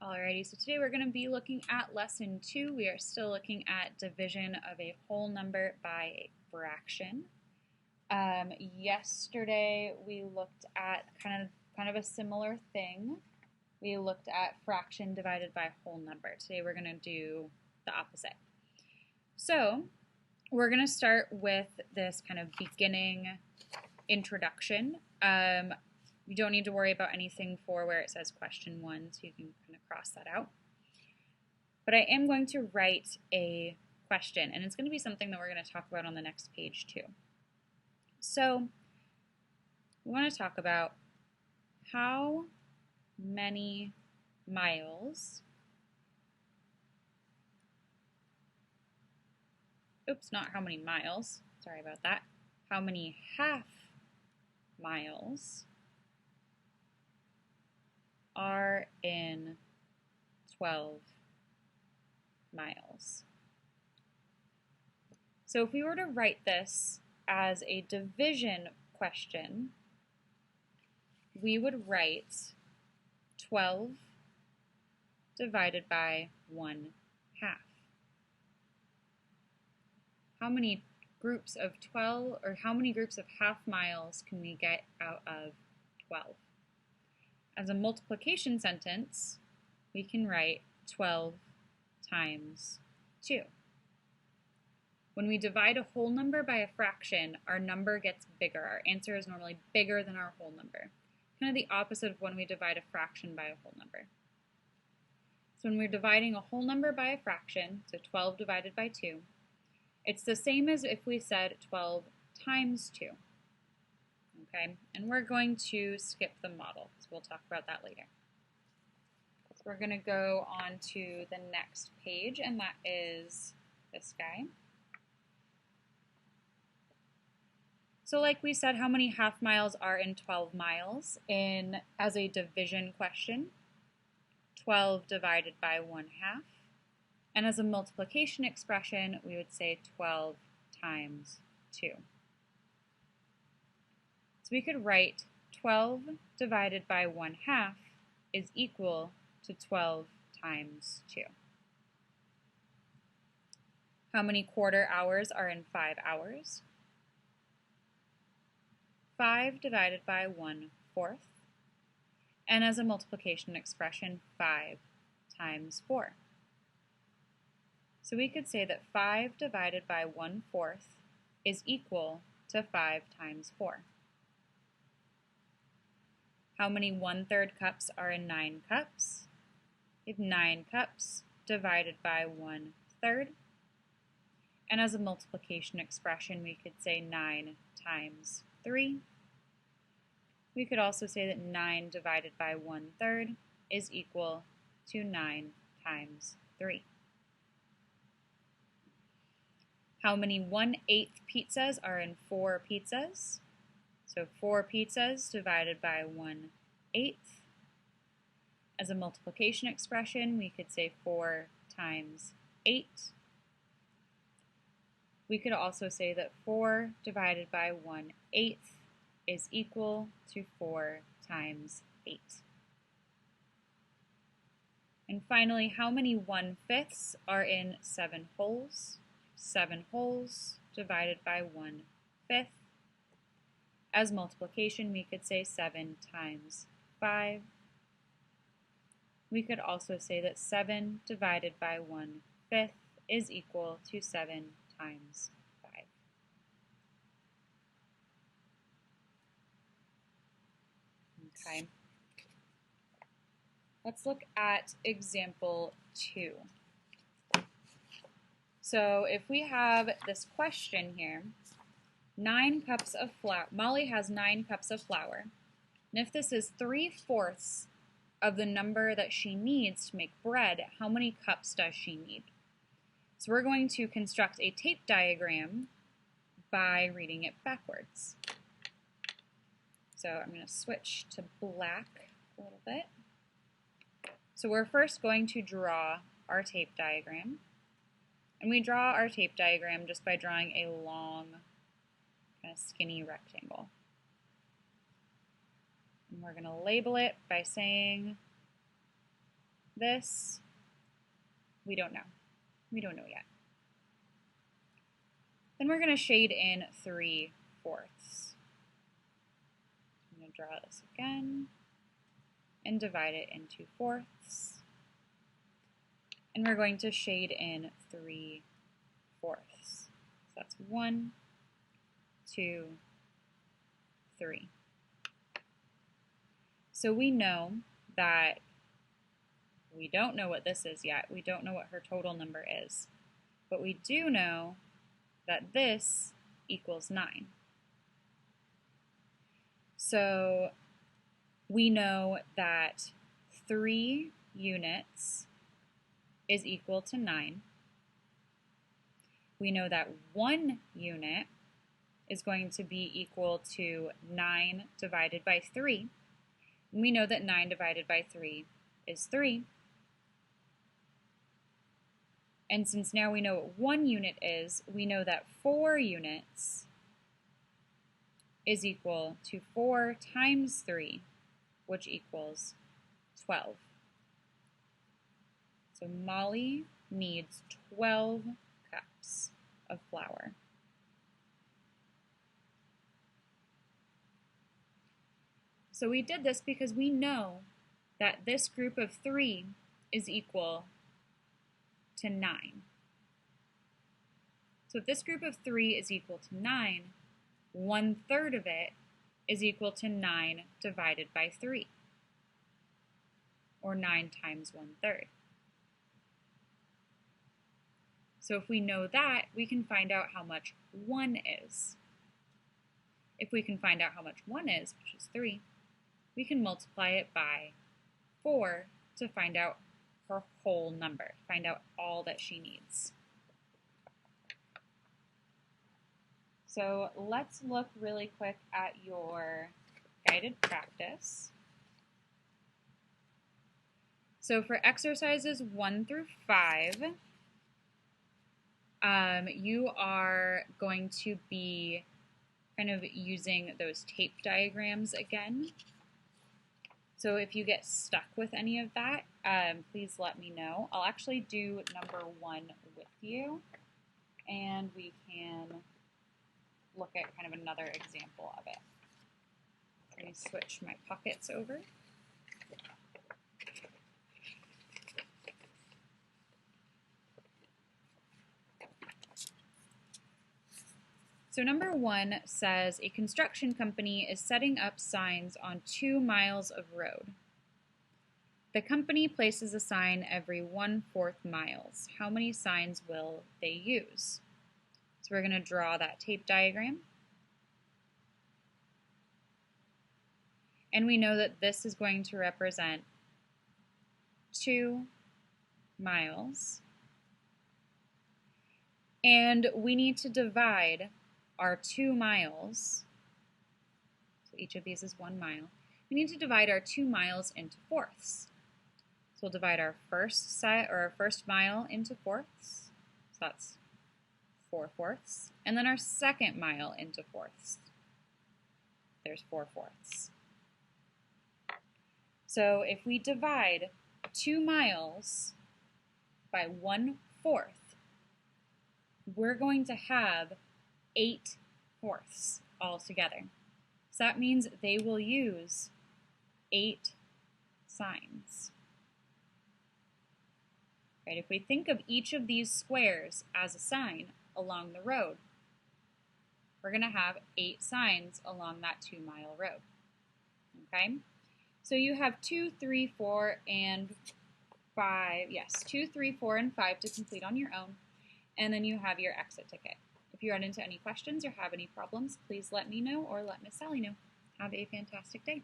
Alrighty, so today we're going to be looking at lesson 2. We are still looking at division of a whole number by a fraction. Yesterday we looked at kind of a similar thing. We looked at fraction divided by whole number. Today we're going to do the opposite. So we're going to start with this kind of beginning introduction. You don't need to worry about anything for where it says question 1, so you can kind of cross that out. But I am going to write a question, and it's going to be something that we're going to talk about on the next page too. So we want to talk about how many miles, not how many miles, sorry about that, how many half miles are in 12 miles. So if we were to write this as a division question, we would write 12 divided by 1/2. How many groups of 12, or how many groups of half miles can we get out of 12? As a multiplication sentence, we can write 12 times 2. When we divide a whole number by a fraction, our number gets bigger. Our answer is normally bigger than our whole number. Kind of the opposite of when we divide a fraction by a whole number. So when we're dividing a whole number by a fraction, so 12 divided by 2, it's the same as if we said 12 times 2. Okay, and we're going to skip the model, so we'll talk about that later. So we're going to go on to the next page, and that is this guy. So like we said, how many half miles are in 12 miles? As a division question, 12 divided by 1/2. And as a multiplication expression, we would say 12 times 2. So we could write 12 divided by 1/2 is equal to 12 times 2. How many quarter hours are in 5 hours? 5 divided by 1/4. And as a multiplication expression, 5 times 4. So we could say that 5 divided by 1/4 is equal to 5 times 4. How many 1/3 cups are in 9 cups? We have 9 cups divided by 1/3. And as a multiplication expression, we could say 9 times 3. We could also say that 9 divided by 1/3 is equal to 9 times 3. How many 1/8 pizzas are in 4 pizzas? So 4 pizzas divided by 1/8. As a multiplication expression, we could say 4 times 8. We could also say that 4 divided by 1/8 is equal to 4 times 8. And finally, how many 1/5 are in 7 wholes? 7 wholes divided by 1/5. As multiplication, we could say 7 times 5. We could also say that 7 divided by 1/5 is equal to 7 times 5. Okay. Let's look at example 2. So if we have this question here, 9 cups of flour, Molly has 9 cups of flour, and if this is 3/4 of the number that she needs to make bread, how many cups does she need? So we're going to construct a tape diagram by reading it backwards. So I'm going to switch to black a little bit. So we're first going to draw our tape diagram. And we draw our tape diagram just by drawing a long, kind of skinny rectangle. And we're going to label it by saying This, we don't know. We don't know yet. Then we're going to shade in 3/4. I'm going to draw this again and divide it into fourths. And we're going to shade in 3/4. So that's 1, 2, 3. So we know that we don't know what this is yet. We don't know what her total number is. But we do know that this equals 9. So we know that 3 units is equal to 9. We know that 1 unit is going to be equal to 9 divided by 3. And we know that 9 divided by 3 is 3. And since now we know what 1 unit is, we know that 4 units is equal to 4 times 3, which equals 12. So Molly needs 12 cups of flour. So we did this because we know that this group of 3 is equal to 9. So if this group of 3 is equal to 9, 1/3 of it is equal to 9 divided by 3, or 9 times 1/3. So if we know that, we can find out how much 1 is. If we can find out how much 1 is, which is 3, we can multiply it by 4 to find out her whole number, find out all that she needs. So let's look really quick at your guided practice. So for exercises 1 through 5, you are going to be kind of using those tape diagrams again. So if you get stuck with any of that, please let me know. I'll actually do number 1 with you, and we can look at kind of another example of it. Let me switch my pockets over. So number 1 says a construction company is setting up signs on 2 miles of road. The company places a sign every 1/4 miles. How many signs will they use? So we're going to draw that tape diagram. And we know that this is going to represent 2 miles. And we need to divide our 2 miles, so each of these is 1 mile, we need to divide our 2 miles into fourths. So we'll divide our first mile into fourths, so that's 4/4, and then our second mile into fourths. There's 4/4. So if we divide 2 miles by 1/4, we're going to have 8/4 altogether. So that means they will use 8 signs. Right? If we think of each of these squares as a sign along the road, we're going to have 8 signs along that 2-mile road. Okay? So you have 2, 3, 4, and 5. Yes, 2, 3, 4, and 5 to complete on your own. And then you have your exit ticket. If you run into any questions or have any problems, please let me know or let Miss Sally know. Have a fantastic day.